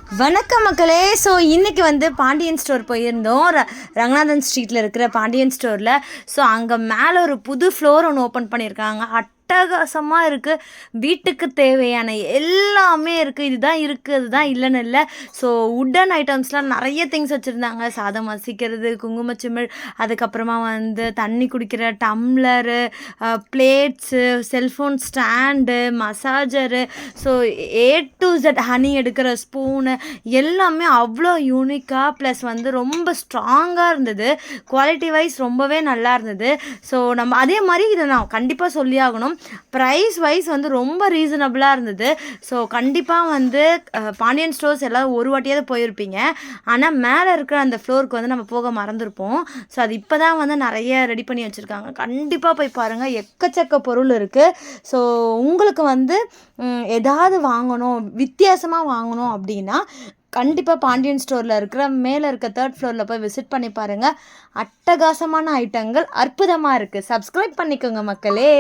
வணக்கம் மக்களே. ஸோ இன்றைக்கி வந்து பாண்டியன் ஸ்டோர் போயிருந்தோம். ரங்கநாதன் ஸ்ட்ரீட்டில் இருக்கிற பாண்டியன் ஸ்டோரில். ஸோ அங்கே மேலே ஒரு புது ஃப்ளோர் ஒன்று ஓப்பன் பண்ணியிருக்காங்க. அட்டகாசமாக இருக்குது. வீட்டுக்கு தேவையான எல்லாமே இருக்குது. இதுதான் இருக்குது அதுதான் இல்லைன்னு இல்லை. ஸோ உட்டன் ஐட்டம்ஸ்லாம் நிறைய திங்ஸ் வச்சுருந்தாங்க. சாதம் வசிக்கிறது, குங்குமச்சிமிழ், அதுக்கப்புறமா வந்து தண்ணி குடிக்கிற tumbler, plates, cellphone stand, மசாஜரு, so A to Z honey எடுக்கிற ஸ்பூனு எல்லாமே அவ்வளோ யூனிக்காக ப்ளஸ் வந்து ரொம்ப ஸ்ட்ராங்காக இருந்தது. குவாலிட்டி வைஸ் ரொம்பவே நல்லா இருந்தது. ஸோ நம்ம அதே மாதிரி இதை நான் கண்டிப்பாக சொல்லி ஆகணும். ப்ரைஸ் வைஸ் வந்து ரொம்ப ரீசனபிளாக இருந்தது. ஸோ கண்டிப்பாக வந்து பாண்டியன் ஸ்டோர்ஸ் எல்லோரும் ஒரு வாட்டியாவது போயிருப்பீங்க. ஆனால் மேலே இருக்கிற அந்த ஃப்ளோருக்கு வந்து நம்ம போக மறந்துருப்போம். ஸோ அது இப்போ தான் வந்து நிறைய ரெடி பண்ணி வச்சுருக்காங்க. கண்டிப்பாக போய் பாருங்கள். எக்கச்சக்க பொருள் இருக்குது. ஸோ உங்களுக்கு வந்து ஏதாவது வாங்கணும், வித்தியாசமாக வாங்கணும் அப்படின்னா கண்டிப்பாக பாண்டியன் ஸ்டோரில் இருக்கிற மேலே இருக்க 3rd ஃப்ளோரில் போய் விசிட் பண்ணி பாருங்கள். அட்டகாசமான ஐட்டங்கள் அற்புதமாக இருக்குது. சப்ஸ்கிரைப் பண்ணிக்கோங்க மக்களே.